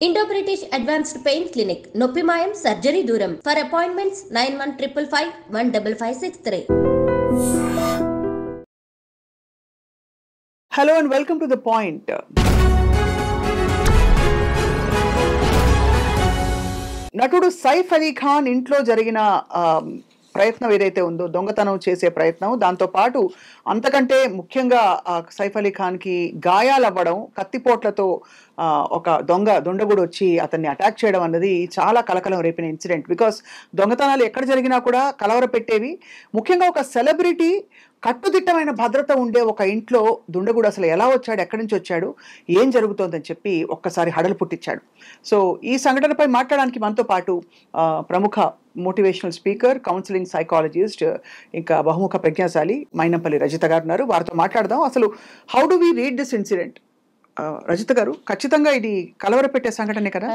Indo-British Advanced Pain Clinic, Noppimayam Surgery Duram. For appointments 9155515563. Hello and welcome to The Point. నటుడు సైఫ్ అలీ ఖాన్ ఇంట్లో జరిగిన ప్రయత్నం ఏదైతే ఉందో దొంగతనం చేసే ప్రయత్నం, దాంతోపాటు అంతకంటే ముఖ్యంగా సైఫ్ అలీ ఖాన్కి గాయాలు అవ్వడం, కత్తిపోట్లతో ఒక దుండగుడు వచ్చి అతన్ని అటాక్ చేయడం అన్నది చాలా కలకలం రేపిన ఇన్సిడెంట్. బికాస్ దొంగతనాలు ఎక్కడ జరిగినా కూడా కలవరపెట్టేవి. ముఖ్యంగా ఒక సెలబ్రిటీ, కట్టుదిట్టమైన భద్రత ఉండే ఒక ఇంట్లో దుండగుడు అసలు ఎలా వచ్చాడు, ఎక్కడి నుంచి వచ్చాడు, ఏం జరుగుతోందని చెప్పి ఒక్కసారి హడలు పుట్టించాడు. సో ఈ సంఘటనపై మాట్లాడడానికి మనతో పాటు ప్రముఖ మోటివేషనల్ స్పీకర్, కౌన్సిలింగ్ సైకాలజిస్ట్, ఇంకా బహుముఖ ప్రజ్ఞాశాలి మైనంపల్లి రజిత గారు ఉన్నారు. వారితో మాట్లాడదాం. అసలు how do we read this incident? Rajitha గారు, ఖచ్చితంగా ఇది కలవరపెట్టే సంఘటనే కదా?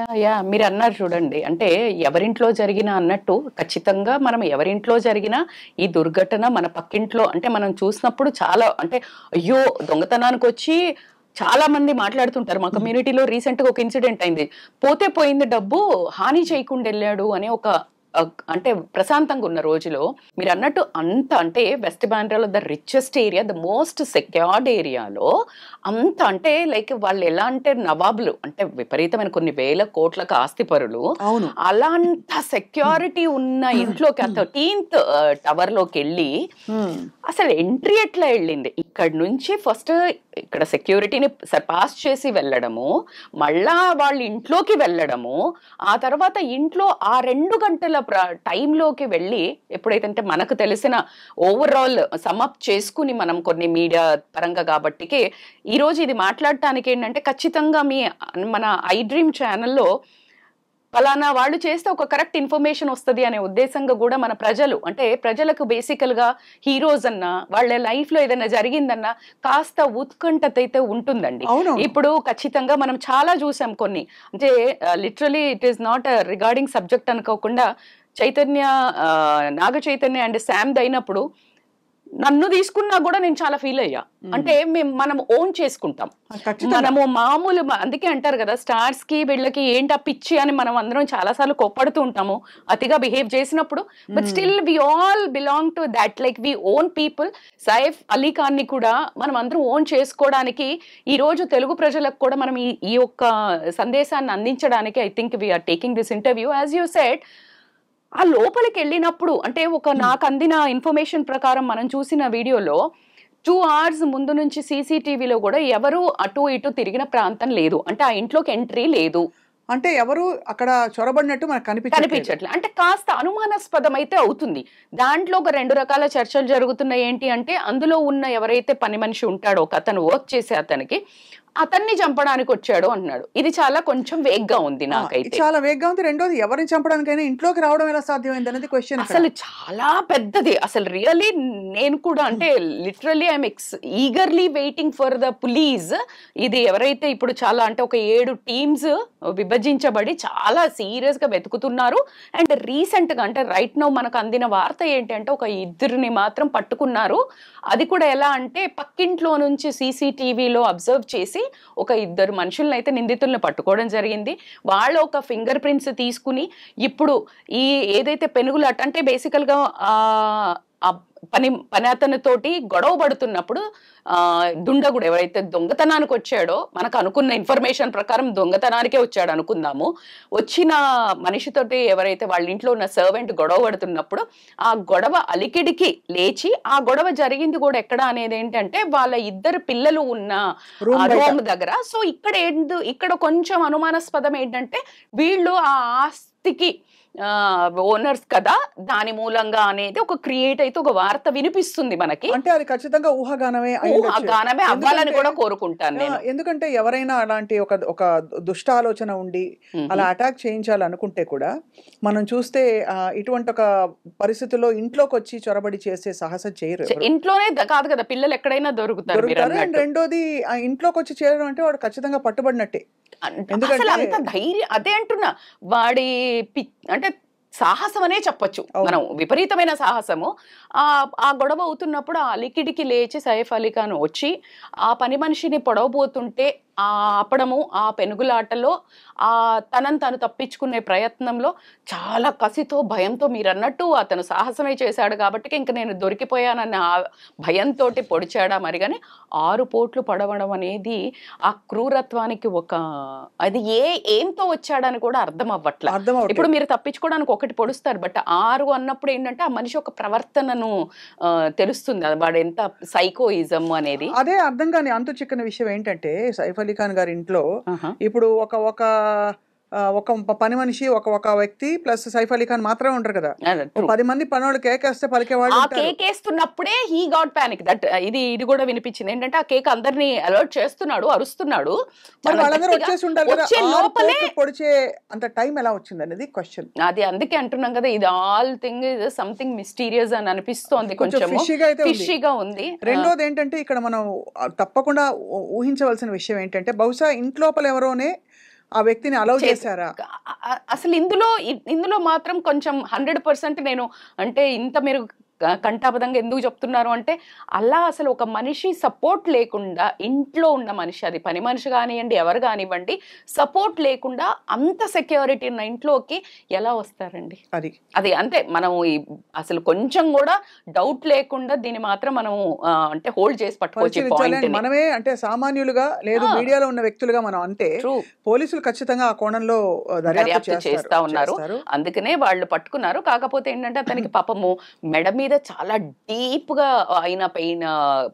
మీరు అన్నారు చూడండి, అంటే ఎవరింట్లో జరిగినా అన్నట్టు ఖచ్చితంగా మనం ఎవరింట్లో జరిగినా ఈ దుర్ఘటన మన పక్కింట్లో, అంటే మనం చూసినప్పుడు చాలా, అంటే అయ్యో దొంగతనానికి వచ్చి చాలా మంది మాట్లాడుతుంటారు. మా కమ్యూనిటీలో రీసెంట్ గా ఒక ఇన్సిడెంట్ అయింది. పోతే పోయింది, డబ్బు హాని చేయకుండా వెళ్ళాడు అనే ఒక, అంటే ప్రశాంతంగా ఉన్న రోజులో మీరు అన్నట్టు అంత, అంటే వెస్ట్ బాండ్రాలో the richest area, the most secured ఏరియాలో అంత, అంటే లైక్ వాళ్ళు ఎలా అంటే నవాబులు, అంటే విపరీతమైన కొన్ని వేల కోట్లకు ఆస్తిపరులు, అలాంత సెక్యూరిటీ ఉన్న ఇంట్లోకి 13th టవర్ లోకి వెళ్ళి అసలు ఎంట్రీ ఎట్లా వెళ్ళింది? ఇక్కడ నుంచి ఫస్ట్ ఇక్కడ సెక్యూరిటీని సర్పాస్ చేసి వెళ్ళడము, మళ్ళా వాళ్ళ ఇంట్లోకి వెళ్ళడము, ఆ తర్వాత ఇంట్లో ఆ 2 గంటల టైంలోకి వెళ్ళి, ఎప్పుడైతే మనకు తెలిసిన ఓవరాల్ సమ్అప్ చేసుకుని మనం కొన్ని మీడియా పరంగా కాబట్టికి ఈరోజు ఇది మాట్లాడటానికి ఏంటంటే, ఖచ్చితంగా మన ఐ డ్రీమ్ ఛానల్లో ఫలానా వాళ్ళు చేస్తే ఒక కరెక్ట్ ఇన్ఫర్మేషన్ వస్తుంది అనే ఉద్దేశంగా కూడా మన ప్రజలు, అంటే ప్రజలకు బేసికల్గా హీరోస్ అన్నా వాళ్ళ లైఫ్ లో ఏదైనా జరిగిందన్నా కాస్త ఉత్కంఠత అయితే ఉంటుందండి. ఇప్పుడు ఖచ్చితంగా మనం చాలా చూసాం కొన్ని, అంటే literally it is not regarding subject అనుకోకుండా, నాగ చైతన్య అండ్ శామ్ అయినప్పుడు నన్ను తీసుకున్నా కూడా నేను చాలా ఫీల్ అయ్యా. అంటే మనం ఓన్ చేసుకుంటాం, మనము మామూలు, అందుకే అంటారు కదా స్టార్స్ కి వీళ్ళకి ఏంటి ఆ పిచ్చి అని మనం అందరం చాలా సార్లు కోప్పడుతూ ఉంటాము అతిగా బిహేవ్ చేసినప్పుడు. But still we all belong to that, like we own people. Saif Ali Khan ని కూడా మనం అందరం ఓన్ చేసుకోవడానికి ఈ రోజు తెలుగు ప్రజలకు కూడా మనం ఈ యొక్క సందేశాన్ని అందించడానికి I think we're taking this interview. As you said, ఆ లోపలికి వెళ్ళినప్పుడు, అంటే నాకు అందిన ఇన్ఫర్మేషన్ ప్రకారం మనం చూసిన వీడియోలో 2 hours ముందు నుంచి సీసీటీవీలో కూడా ఎవరు అటు ఇటు తిరిగిన ప్రాంతం లేదు, అంటే ఆ ఇంట్లోకి ఎంట్రీ లేదు, అంటే ఎవరు అక్కడ చొరబడినట్టు మనకు కనిపించట్లేదు. అంటే కాస్త అనుమానాస్పదం అయితే అవుతుంది. దాంట్లో ఒక 2 రకాల చర్చలు జరుగుతున్నాయి. ఏంటి అంటే, అందులో ఉన్న ఎవరైతే పని మనిషి ఉంటాడో, ఒక అతను వర్క్ చేసే అతన్ని చంపడానికి వచ్చాడు అంటున్నాడు. ఇది చాలా కొంచెం వేగ్గా ఉంది, నాకైతే చాలా వేగ్గా ఉంది. రెండోది, ఎవరిని చంపడానికైనా ఇంట్లోకి రావడం ఎలా సాధ్యమైంది అనేది క్వశ్చన్. అసలు చాలా పెద్దది. అసలు రియల్లీ నేను కూడా, అంటే literally I'm eagerly waiting for the police. ఇది ఎవరైతే ఇప్పుడు చాలా, అంటే ఒక 7 టీమ్స్ విభజించబడి చాలా సీరియస్ గా వెతుకుతున్నారు. అండ్ రీసెంట్ గా, అంటే రైట్ నౌ మనకు అందిన వార్త ఏంటంటే, ఒక 2 మాత్రం పట్టుకున్నారు. అది కూడా ఎలా అంటే, పక్కింట్లో నుంచి సీసీటీవీలో అబ్జర్వ్ చేసి ఒక 2 మనుషులను అయితే నిందితులను పట్టుకోవడం జరిగింది. వాళ్ళ ఒక ఫింగర్ ప్రింట్స్ తీసుకుని ఇప్పుడు ఈ ఏదైతే పెనుగులాట, అంటే బేసికల్ గా పని అతనితోటి గొడవ పడుతున్నప్పుడు దుండగుడు ఎవరైతే దొంగతనానికి వచ్చాడో, మనకు అనుకున్న ఇన్ఫర్మేషన్ ప్రకారం దొంగతనానికే వచ్చాడు అనుకుందాము, వచ్చిన మనిషితోటి ఎవరైతే వాళ్ళ ఇంట్లో ఉన్న సర్వెంట్ గొడవ పడుతున్నప్పుడు ఆ గొడవ అలికిడికి లేచి, ఆ గొడవ జరిగింది కూడా ఎక్కడ అనేది ఏంటంటే వాళ్ళ 2 పిల్లలు ఉన్న రూమ్ దగ్గర. సో ఇక్కడ కొంచెం అనుమానాస్పదం ఏంటంటే, వీళ్ళు ఆ ఆస్తికి ఓనర్స్ కదా, దాని మూలంగా అనేది ఒక క్రియేట్ అయితే ఒక వార్త వినిపిస్తుంది మనకి. అంటే అది ఖచ్చితంగా ఊహాగానమే అవ్వాలని కూడా కోరుకుంటాను నేను. ఎందుకంటే ఎవరైనా అలాంటి ఒక దుష్ట ఆలోచన ఉండి అలా అటాక్ చేయించాలనుకుంటే కూడా, మనం చూస్తే ఇటువంటి ఒక పరిస్థితుల్లో ఇంట్లోకి వచ్చి చొరబడి చేసే సాహసం చేయరు. ఇంట్లోనే కాదు కదా, పిల్లలు ఎక్కడైనా దొరుకుతారు. రెండోది, ఇంట్లోకి వచ్చి చేరడం అంటే వాడు ఖచ్చితంగా పట్టుబడినట్టే. అసలు అంత ధైర్యం, అదే అంటున్నా, వాడి అంటే సాహసం అనే చెప్పొచ్చు మనం, విపరీతమైన సాహసము. ఆ గొడవ అవుతున్నప్పుడు ఆ అలికిడికి లేచి సైఫ్ అలీ ఖాన్ వచ్చి ఆ పని మనిషిని పొడవబోతుంటే ఆపడము, ఆ పెనుగులాటలో తనను తను తప్పించుకునే ప్రయత్నంలో చాలా కసితో భయంతో మీరు అన్నట్టు అతను సాహసమే చేశాడు కాబట్టి ఇంక నేను దొరికిపోయానన్న భయంతో పొడిచాడా మరి. కానీ 6 పోట్లు పడవడం అనేది ఆ క్రూరత్వానికి అది ఏంతో వచ్చాడని కూడా అర్థం అవ్వట్లా. ఇప్పుడు మీరు తప్పించుకోవడానికి ఒకటి పొడుస్తారు, బట్ 6 అన్నప్పుడు ఏంటంటే ఆ మనిషి ఒక ప్రవర్తనను తెలుస్తుంది, వాడు ఎంత సైకోయిజం అనేది. అదే అర్థం కాని అంతు చిక్కని విషయం ఏంటంటే సైఫ్ అలీ ఖాన్ గారి ఇంట్లో ఇప్పుడు ఒక పని మనిషి ఒక వ్యక్తి ప్లస్ సైఫ్ అలీ ఖాన్ మాత్రమే ఉంటారు కదా. 10 మంది పనోళ్ళు కేకేస్తే పలికేవాళ్ళు. ఆ కేకేస్తున్నప్పుడే హీ గాట్ పానిక్. దట్ ఇది కూడా వినిపించింది ఏంటంటే ఆ కేక్ అందరినీ అలర్ట్ చేస్తున్నాడు, అరుస్తున్నాడు. వాళ్ళందరూ వచ్చేసి ఉంటారు కదా, లోపలే పొడిచే అంత టైం ఎలా వచ్చింది అనేది క్వశ్చన్. అది అందుకే అంటున్నాం కదా, ఇది all thing is something mysterious అని అనిపిస్తోంది, కొంచెం ఫిషీగా ఉంది. రెండోది ఏంటంటే ఇక్కడ మనం తప్పకుండా ఊహించవలసిన విషయం ఏంటంటే బహుశా ఇంట్లోపల ఎవరోనే ఆ వ్యక్తిని అలౌ చేశారా అసలు. ఇందులో మాత్రం కొంచెం 100% నేను అంటే ఇంత మీరు కంఠాపదంగా ఎందుకు చెప్తున్నారు అంటే అలా అసలు ఒక మనిషి సపోర్ట్ లేకుండా, ఇంట్లో ఉన్న మనిషి, అది పని మనిషి కానివ్వండి ఎవరు కానివ్వండి, సపోర్ట్ లేకుండా అంత సెక్యూరిటీ ఉన్న ఇంట్లోకి ఎలా వస్తారండి? అది అంతే. మనం అసలు కొంచెం కూడా డౌట్ లేకుండా దీన్ని మాత్రం మనం అంటే హోల్డ్ చేసి పట్టుకోవచ్చు. మనమే అంటే సామాన్యులుగా లేదు మీడియాలో ఉన్న వ్యక్తులుగా మనం అంటే పోలీసులు ఖచ్చితంగా ఆ కోణంలో దర్యాప్తు చేస్తా ఉన్నారు, అందుకనే వాళ్ళు పట్టుకున్నారు. కాకపోతే ఏంటంటే అతనికి పాపము మెడ మీద చాలా డీప్ గా అయిన పెయిన్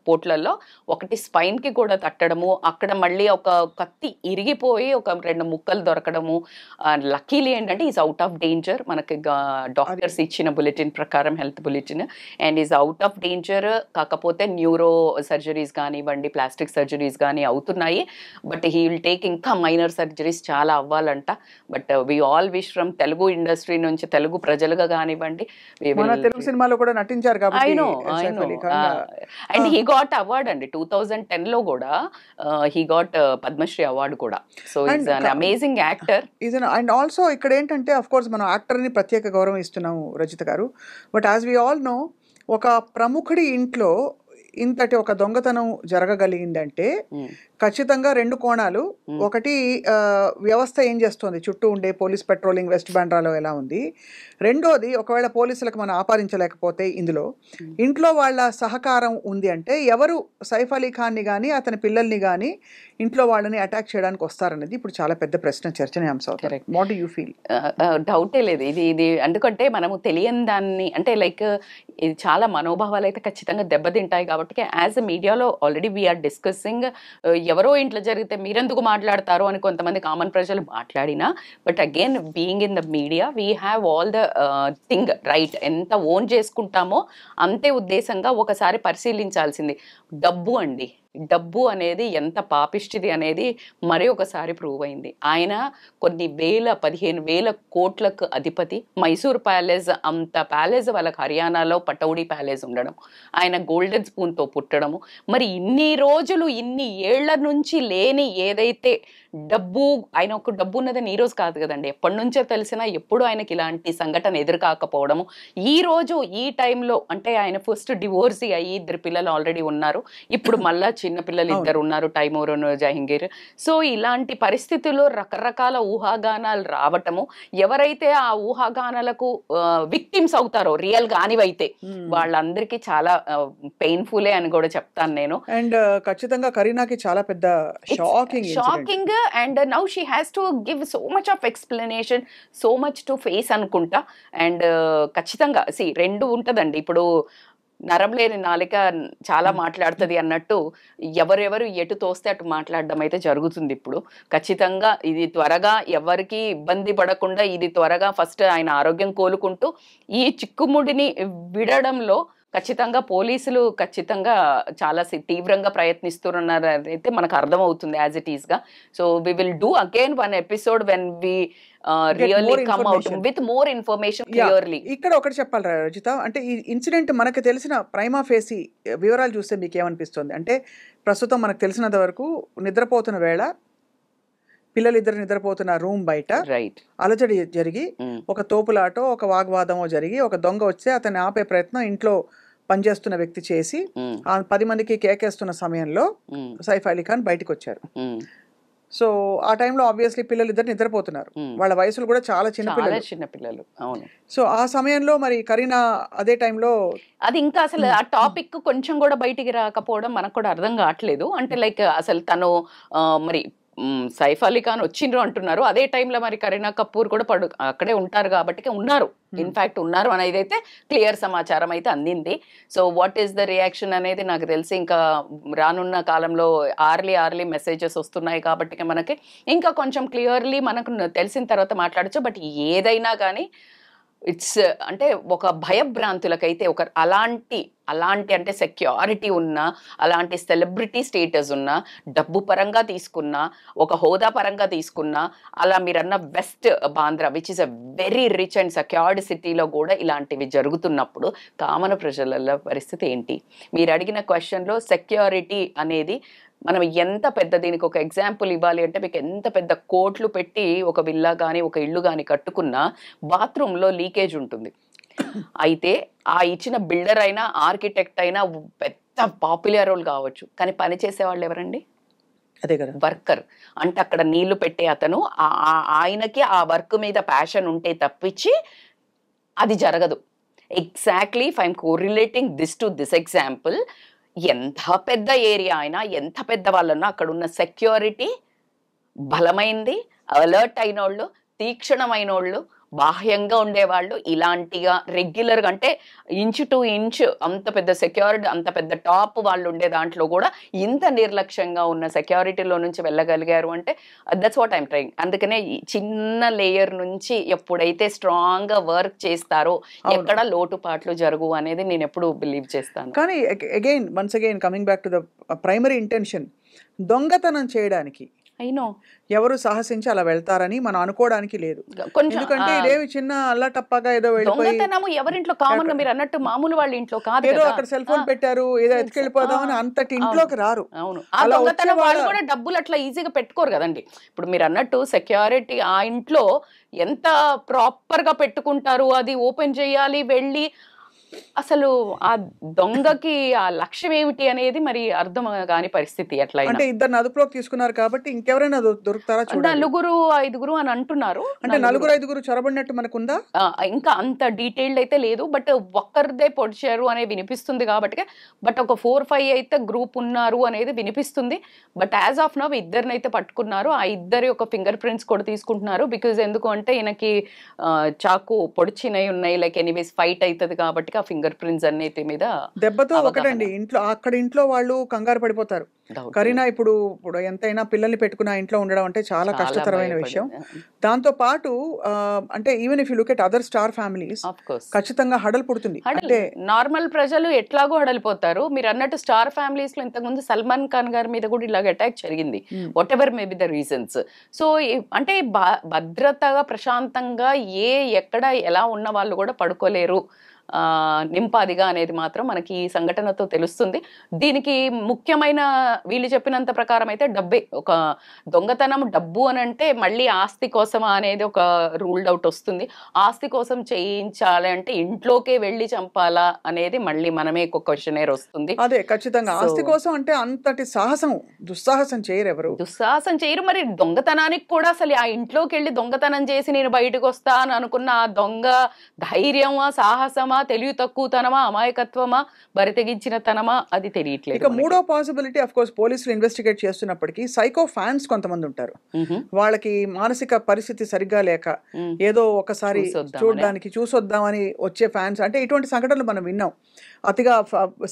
పోట్లలో ఒకటి స్పైన్ కి కూడా తట్టడము, అక్కడ మళ్ళీ ఒక కత్తి ఇరిగిపోయి ఒక 2 ముక్కలు దొరకడము. లక్కీలీ ఏంటంటే ఈజ్ అవుట్ ఆఫ్ డేంజర్, మనకి డాక్టర్స్ ఇచ్చిన బులెటిన్ ప్రకారం, health bulletin, and is out of danger. కాకపోతే న్యూరో సర్జరీస్ కానివ్వండి, ప్లాస్టిక్ సర్జరీస్ కానీ అవుతున్నాయి, బట్ హీ విల్ టేక్ ఇంకా మైనర్ సర్జరీస్ చాలా అవ్వాలంట. But we all wish from Telugu industry నుంచి, తెలుగు ప్రజలుగా కానివ్వండి, తెలుగు సినిమాలో కూడా నటించారు కాబట్టి. అండ్ హీ గాట్ అవార్డ్ అండి 2010 లో కూడా, హీ గాట్ పద్మశ్రీ అవార్డు కూడా. So is an amazing actor. And also ఇక్కడ ఏంటంటే అఫ్ కోర్స్ మనం యాక్టర్ ని ప్రత్యేక గౌరవం ఇస్తున్నాము రజిత గారు, but as we all know ఒక ప్రముఖుడి ఇంట్లో ఇంతటి ఒక దొంగతనం జరగగలిగిందంటే ఖచ్చితంగా 2 కోణాలు. ఒకటి వ్యవస్థ ఏం చేస్తుంది, చుట్టూ ఉండే పోలీస్ పెట్రోలింగ్ వెస్ట్ బాండ్రాలో ఎలా ఉంది. రెండోది ఒకవేళ పోలీసులకు మనం ఆపాదించలేకపోతే ఇందులో ఇంట్లో వాళ్ళ సహకారం ఉంది అంటే ఎవరు సైఫ్ అలీ ఖాన్ని కానీ అతని పిల్లల్ని కానీ ఇంట్లో వాళ్ళని అటాక్ చేయడానికి వస్తారనేది ఇప్పుడు చాలా పెద్ద ప్రశ్న, చర్చనీయాంశం. What do you feel? డౌటే లేదు ఇది ఎందుకంటే మనము తెలియని దాన్ని అంటే లైక్ ఇది చాలా మనోభావాలు అయితే ఖచ్చితంగా దెబ్బతింటాయి కాబట్టి యాజ్ అ మీడియాలో ఆల్రెడీ వీఆర్ డిస్కసింగ్. ఎవరో ఇంట్లో జరిగితే మీరెందుకు మాట్లాడతారు అని కొంతమంది కామన్ ప్రజలు మాట్లాడినా, but again being in the media we have all the thing right. ఎంత ఓన్ చేసుకుంటామో అంతే ఉద్దేశంగా ఒకసారి పరిశీలించాల్సింది. డబ్బు అనేది ఎంత పాపిష్టిది అనేది మరి ఒకసారి ప్రూవ్ అయింది. ఆయన కొన్ని 15,000 కోట్లకు అధిపతి. మైసూర్ ప్యాలెస్ అంత ప్యాలెస్ వాళ్ళకి హర్యానాలో పటౌడీ ప్యాలెస్ ఉండడం, ఆయన గోల్డెన్ స్పూన్తో పుట్టడము, మరి ఇన్ని రోజులు ఇన్ని ఏళ్ల నుంచి లేని ఏదైతే డబ్బు, ఆయన ఒక డబ్బు ఉన్నదని ఈ రోజు కాదు కదండి, ఎప్పటి నుంచో తెలిసినా ఎప్పుడు ఆయనకి ఇలాంటి సంఘటన ఎదురుకాకపోవడము. ఈ రోజు ఈ టైంలో అంటే ఆయన ఫస్ట్ డివోర్సీ అయ్యి 2 పిల్లలు ఆల్రెడీ ఉన్నారు, ఇప్పుడు మళ్ళా చిన్న పిల్లలు 2 ఉన్నారు, తైమూర్ జహంగీర్. సో ఇలాంటి పరిస్థితుల్లో రకరకాల ఊహాగానాలు రావటము, ఎవరైతే ఆ ఊహాగానాలకు విక్టిమ్స్ అవుతారో రియల్ గానివైతే వాళ్ళందరికీ చాలా పెయిన్ఫుల్ అని కూడా చెప్తాను నేను. అండ్ ఖచ్చితంగా కరీనాకి చాలా పెద్ద shocking. And now she has to give so much of explanation, so much to face అనుకుంటా. అండ్ ఖచ్చితంగా 2 ఉంటదండి. ఇప్పుడు నరం లేని నాలిక చాలా మాట్లాడుతుంది అన్నట్టు ఎవరెవరు ఎటు తోస్తే అటు మాట్లాడడం అయితే జరుగుతుంది. ఇప్పుడు ఖచ్చితంగా ఇది త్వరగా ఎవరికి ఇబ్బంది పడకుండా, ఇది త్వరగా ఫస్ట్ ఆయన ఆరోగ్యం కోలుకుంటూ ఈ చిక్కుముడిని విడడంలో ఖచ్చితంగా పోలీసులు ఖచ్చితంగా చాలా తీవ్రంగా ప్రయత్నిస్తున్నారు అయితే మనకు అర్థమవుతుంది యాజ్ ఇట్ ఈస్ గా. So we will do again one episode when we really come out with more information clearly. ఇక్కడ ఒకటి చెప్పాలి రజిత, అంటే ఈ ఇన్సిడెంట్ మనకు తెలిసిన ప్రైమా ఫేసి వివరాలు చూస్తే మీకు ఏమనిపిస్తుంది అంటే, ప్రస్తుతం మనకు తెలిసినంత వరకు నిద్రపోతున్న వేళ పిల్లలిద్దరు నిద్రపోతున్న రూమ్ బయట అలజడి జరిగి ఒక తోపులాటో ఒక వాగ్వాదమో జరిగి ఒక దొంగ వచ్చి అతన్ని ఆపే ప్రయత్నం ఇంట్లో పనిచేస్తున్న వ్యక్తి చేసి 10 మందికి కేకేస్తున్న సమయంలో సైఫ్ అలీ ఖాన్ బయటకు వచ్చారు. సో ఆ టైంలో ఆబ్వియస్లీ పిల్లలు ఇద్దరు నిద్రపోతున్నారు, వాళ్ళ వయసులు కూడా చాలా చిన్న పిల్లలు. అవును. సో ఆ సమయంలో మరి కరీనా అదే టైంలో అది ఇంకా అసలు ఆ టాపిక్ కొంచెం కూడా బయటికి రాకపోవడం మనకు కూడా అర్థం కావట్లేదు. అంటే లైక్ అసలు తను మరి సైఫ్ అలీ ఖాన్ వచ్చిండ్రు అంటున్నారు, అదే టైంలో మరి కరీనా కపూర్ కూడా అక్కడే ఉంటారు కాబట్టి ఉన్నారు, ఇన్ఫాక్ట్ ఉన్నారు అనేది అయితే క్లియర్ సమాచారం అయితే అందింది. So what is the reaction అనేది నాకు తెలిసి ఇంకా రానున్న కాలంలో ఆర్లీ మెసేజెస్ వస్తున్నాయి కాబట్టి మనకి ఇంకా కొంచెం క్లియర్లీ మనకు తెలిసిన తర్వాత మాట్లాడచ్చు. బట్ ఏదైనా కానీ ఇట్స్ అంటే ఒక భయభ్రాంతులకైతే ఒక అలాంటి అంటే సెక్యూరిటీ ఉన్న, అలాంటి సెలబ్రిటీ స్టేటస్ ఉన్న, డబ్బు పరంగా తీసుకున్నా, ఒక హోదా పరంగా తీసుకున్నా, అలా మీరన్న west Bandra which is a very rich and secured సిటీలో కూడా ఇలాంటివి జరుగుతున్నప్పుడు కామన్ ప్రజల పరిస్థితి ఏంటి? మీరు అడిగిన క్వశ్చన్లో సెక్యూరిటీ అనేది మనం ఎంత పెద్ద, దీనికి ఒక ఎగ్జాంపుల్ ఇవ్వాలి అంటే మీకు ఎంత పెద్ద కోట్లు పెట్టి ఒక విల్లా కానీ ఒక ఇల్లు కానీ కట్టుకున్నా బాత్రూంలో లీకేజ్ ఉంటుంది. అయితే ఆ ఇచ్చిన బిల్డర్ అయినా ఆర్కిటెక్ట్ అయినా పెద్ద పాపులర్ రోల్ కావచ్చు, కానీ పని చేసేవాళ్ళు ఎవరండి? అదే కదా, వర్కర్. అంటే అక్కడ నీళ్లు పెట్టే అతను ఆయనకి ఆ వర్క్ మీద ప్యాషన్ ఉంటే తప్పించి అది జరగదు. Exactly if I'm correlating this to this example, ఎంత పెద్ద ఏరియా అయినా, ఎంత పెద్ద వాళ్ళన్నా అక్కడ ఉన్న సెక్యూరిటీ బలమైంది, అలర్ట్ అయిన వాళ్ళు, తీక్షణమైన వాళ్ళు, బాహ్యంగా ఉండేవాళ్ళు, ఇలాంటిగా రెగ్యులర్గా అంటే ఇంచ్ టు ఇంచ్ అంత పెద్ద సెక్యూరిటీ, అంత పెద్ద టాప్ వాళ్ళు ఉండే దాంట్లో కూడా ఇంత నిర్లక్ష్యంగా ఉన్న సెక్యూరిటీలో నుంచి వెళ్ళగలిగారు అంటే దట్స్ వాట్ ఐమ్ ట్రైయింగ్. అందుకనే చిన్న లేయర్ నుంచి ఎప్పుడైతే స్ట్రాంగ్గా వర్క్ చేస్తారో ఎక్కడ లోటుపాట్లు జరుగు అనేది నేను ఎప్పుడు బిలీవ్ చేస్తాను. కానీ once again coming back to the primary intention, దొంగతనం చేయడానికి అయినో ఎవరు సాహసించి అలా వెళ్తారని మనం అనుకోవడానికి లేదు. ఎందుకంటే ఇదేమి చిన్న అల్లటప్పగా ఏదో దొంగతనము ఎవరింట్లో కామన్ గా మీరు అన్నట్టు మామూలు వాళ్ళ ఇంట్లో కాదు, ఏదో అక్కడ సెల్ ఫోన్ పెట్టారు ఏదో ఎత్తుకెళ్ళిపోదామని అంతటి ఇంట్లోకి రారు. అవును, ఆ దొంగతనం వాళ్ళు కూడా డబ్బులు అట్లా ఈజీగా పెట్టుకోరు కదండి. ఇప్పుడు మీరు అన్నట్టు సెక్యూరిటీ ఆ ఇంట్లో ఎంత ప్రాపర్ గా పెట్టుకుంటారు, అది ఓపెన్ చేయాలి వెళ్ళి, అసలు ఆ దొంగకి ఆ లక్ష్యం ఏమిటి అనేది మరి అర్థం కాని పరిస్థితి. ఎట్లా అంటే ఇద్దరు అదుపులోకి తీసుకున్నారు కాబట్టి ఇంకెవరైనా దొరుకుతారా చూడండి. 4-5 అని అంటున్నారు. అంటే 4-5 చొరబడినట్టు మనకుందా? ఇంకా అంత డీటెయిల్డ్ అయితే లేదు, బట్ ఒక్కరిదే పొడిచారు అనేది వినిపిస్తుంది కాబట్టి. బట్ ఒక 4-5 అయితే గ్రూప్ ఉన్నారు అనేది వినిపిస్తుంది. బట్ యాజ్ ఆఫ్ నౌ ఇద్దరిని అయితే పట్టుకున్నారు. ఆ ఇద్దరి ఒక ఫింగర్ ప్రింట్స్ కూడా తీసుకుంటున్నారు. బికాజ్ ఎందుకు అంటే ఈయనకి చాకు పొడిచినవి ఉన్నాయి, లైక్ ఎనీవేస్ ఫైట్ అవుతుంది కాబట్టి ఆ ఫింగర్ ప్రింట్స్ అన్నిటి మీద దెబ్బతో ఒకటండి. ఇంట్లో వాళ్ళు కంగారు పడిపోతారు. కరీనా ఇప్పుడు ఎంతైనా పిల్లల్ని పెట్టుకున్న ఇంట్లో ఉండడం అంటే చాలా కష్టతరమైన విషయం. దాంతో పాటు అంటే even if you look at other star families ఖచ్చితంగా హడల్ పుడుతుంది. అంటే నార్మల్ ప్రజలు ఎట్లాగో హడలిపోతారు. మీరు అన్నట్టు స్టార్ ఫ్యామిలీస్ లో ఇంతకుముందు సల్మాన్ ఖాన్ గారి మీద కూడా ఇలాగ అటాక్ జరిగింది, what ever may be the reasons. So అంటే భద్రతగా ప్రశాంతంగా ఎక్కడ ఎలా ఉన్న వాళ్ళు కూడా పడుకోలేరు నింపాదిగా అనేది మాత్రం మనకి ఈ సంఘటనతో తెలుస్తుంది. దీనికి ముఖ్యమైన వీళ్ళు చెప్పినంత ప్రకారం అయితే డబ్బే. ఒక దొంగతనం డబ్బు అని అంటే మళ్ళీ ఆస్తి కోసమా అనేది ఒక రూల్డ్ అవుట్ వస్తుంది. ఆస్తి కోసం చేయించాలి అంటే ఇంట్లోకే వెళ్ళి చంపాలా అనేది మళ్ళీ మనమే ఒక క్వశ్చనర్ వస్తుంది. అదే ఖచ్చితంగా ఆస్తి కోసం అంటే అంతటి దుస్సాహసం చేయరు, ఎవరు దుస్సాహసం చేయరు. మరి దొంగతనానికి కూడా అసలు ఆ ఇంట్లోకి వెళ్ళి దొంగతనం చేసి నేను బయటకు వస్తా అని అనుకున్న ఆ దొంగ ధైర్యమా, సాహసమా, తెలివి తక్కువతనమా, అమాయకత్వమా, బరితెగించిన తనమా అది తెలియట్లేదు. ఇక మూడో పాసిబిలిటీ ఆఫ్ కోర్స్ పోలీసులు ఇన్వెస్టిగేట్ చేస్తున్నప్పటికీ సైకో ఫ్యాన్స్ కొంతమంది ఉంటారు. వాళ్ళకి మానసిక పరిస్థితి సరిగ్గా లేక ఏదో ఒకసారి చూడడానికి చూసొద్దామని వచ్చే ఫ్యాన్స్. అంటే ఇటువంటి సంఘటనలు మనం విన్నాం. అతిగా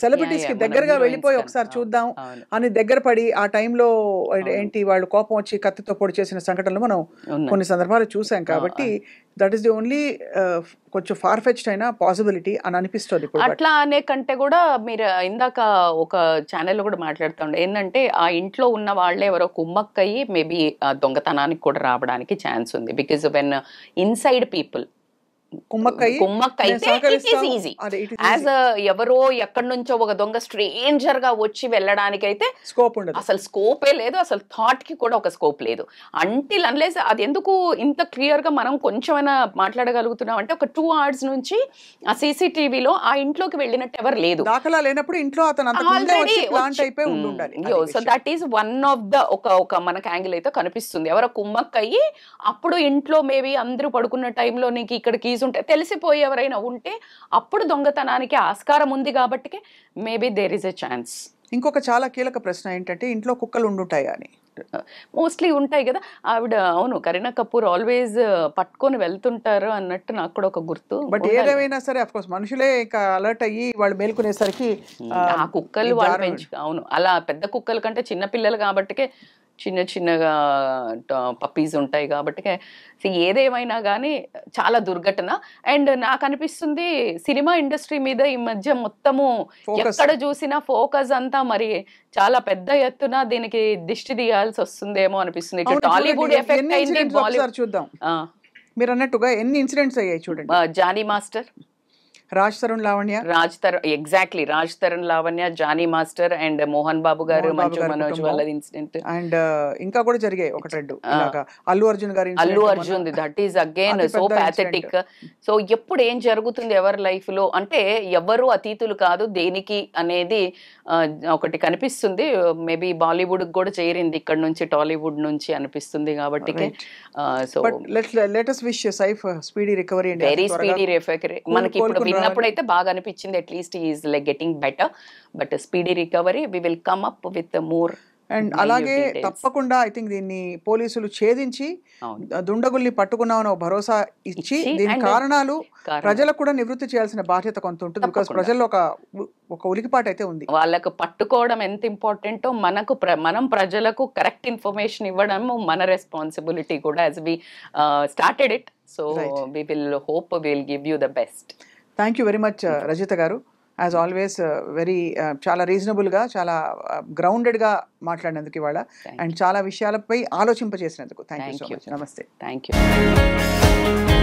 సెలబ్రిటీస్ కి దగ్గరగా వెళ్ళిపోయి ఒకసారి చూద్దాం అని దగ్గర పడి ఆ టైంలో ఏంటి వాళ్ళు కోపం వచ్చి కత్తితో పొడి చేసిన సంఘటనలు మనం కొన్ని సందర్భాలు చూసాం. కాబట్టి దట్ ఈస్ ది ఓన్లీ కొంచెం ఫార్ ఫెచ్డ్ అయిన పాసిబిలిటీ అని అనిపిస్తుంది. అట్లా అనే కంటే కూడా మీరు ఇందాక ఒక ఛానల్లో కూడా మాట్లాడుతుండే ఏంటంటే ఆ ఇంట్లో ఉన్న వాళ్ళే ఎవరో కుమ్మక్కయ్యి మేబీ దొంగతనానికి కూడా రావడానికి ఛాన్స్ ఉంది. బికాజ్ వెన్ ఇన్సైడ్ పీపుల్ కుమ్మక్కైతే ఇట్ ఈస్ ఈజీ. యాజ్ ఎవరో ఎక్కడి నుంచో ఒక దొంగ స్ట్రేంజర్ గా వచ్చి వెళ్ళడానికైతే స్కోప్ ఉండదు, అసలు స్కోపే లేదు, అసలు థాట్ కి కూడా ఒక స్కోప్ లేదు. అంటిల్ అన్లెస్ అది ఎందుకు ఇంత క్లియర్ గా మనం కొంచెమైనా మాట్లాడగలుగుతున్నాం అంటే ఒక 2 hours నుంచి ఆ సీసీటీవీలో ఆ ఇంట్లోకి వెళ్ళినట్టు ఎవరు లేదు, దాఖలా లేనప్పుడు ఇంట్లో అతను so that is one of the ఒక మనకు యాంగిల్ అయితే కనిపిస్తుంది. ఎవరో కుమ్మక్కయ్యి అప్పుడు ఇంట్లో మేబీ అందరూ పడుకున్న టైంలో నీకు ఇక్కడ కీస్ ఉంటే తెలిసిపోయి ఎవరైనా ఉంటే అప్పుడు దొంగతనానికి ఆస్కారం ఉంది కాబట్టి maybe there is a chance. ఇంకొక చాలా కీలక ప్రశ్న ఏంటంటే ఇంట్లో కుక్కలు ఉండుంటాయా అని. మోస్ట్లీ ఉంటాయి కదా ఆవిడ. అవును, కరీనా కపూర్ ఆల్వేస్ పట్టుకొని వెళ్తుంటారు అన్నట్టు నాకు కూడా ఒక గుర్తు. బట్ ఏదేమైనా సరే అఫ్ కోర్స్ మనుషులే ఇక అలర్ట్ అయ్యి వాళ్ళు మేల్కొనేసరికి ఆ కుక్కలు వాళ్ళు అవును, అలా పెద్ద కుక్కల కంటే చిన్న పిల్లలు కాబట్టికే చిన్నగా పప్పీస్ ఉంటాయి కాబట్టి ఏదేమైనా కానీ చాలా దుర్ఘటన. అండ్ నాకు అనిపిస్తుంది సినిమా ఇండస్ట్రీ మీద ఈ మధ్య మొత్తము ఎక్కడ చూసినా ఫోకస్ అంతా మరి చాలా పెద్ద ఎత్తున దీనికి దిష్టి తీయాల్సి వస్తుందేమో అనిపిస్తుంది. టాలీవుడ్ ఎఫెక్ట్ అయింది, బాలీవుడ్. చూద్దాం మీరు అన్నట్టుగా ఎన్ని ఇన్సిడెంట్స్ అయ్యాయి చూడండి. Johnny master, Raj Tarun Lavanya, exactly Raj Tarun Lavanya, Johnny master and Mohan Babu garu, Manchu Manoj వాళ్ళ ఇన్సిడెంట్. అండ్ ఇంకా కూడా జరిగాయి ఒకటి రెండు. అల్లు అర్జున్ గారి, Allu Arjun that is again so pathetic. So ఎప్పుడు ఏం జరుగుతుంది ఎవరి లైఫ్ లో అంటే ఎవరు అతీతులు కాదు దేనికి అనేది ఒకటి కనిపిస్తుంది. మేబీ బాలీవుడ్ కూడా చేరింది ఇక్కడ నుంచి, టాలీవుడ్ నుంచి అనిపిస్తుంది కాబట్టి. So let us wish Saif speedy recovery and very speedy recovery. మనకి ఇప్పుడు విన్నప్పుడు అయితే బాగా అనిపించింది at least he is like getting better, but speedy recovery we will come up with more. And అలాగే తప్పకుండా ఐ థింక్ దీన్ని పోలీసులు ఛేదించి దుండగుల్ని పట్టుకున్నామని భరోసా ఇచ్చి దీని కారణాలు ప్రజలకు కూడా నివృత్తి చేయాల్సిన బాధ్యత కొంత ఉంటుంది. బికాస్ ప్రజల్లో ఒక ఉలికిపాటు అయితే ఉంది. వాళ్ళకు పట్టుకోవడం ఎంత ఇంపార్టెంటో మనం ప్రజలకు కరెక్ట్ ఇన్ఫర్మేషన్ ఇవ్వడం మన రెస్పాన్సిబిలిటీ కూడా, as we started it. So we will hope we will give you the best. Thank you very much Rajitha garu. As always very చాలా రీజనబుల్గా, చాలా గ్రౌండెడ్గా మాట్లాడినందుకు ఇవాళ, అండ్ చాలా విషయాలపై ఆలోచింపజేసినందుకు థ్యాంక్ యూ సో మచ్. నమస్తే. Thank you.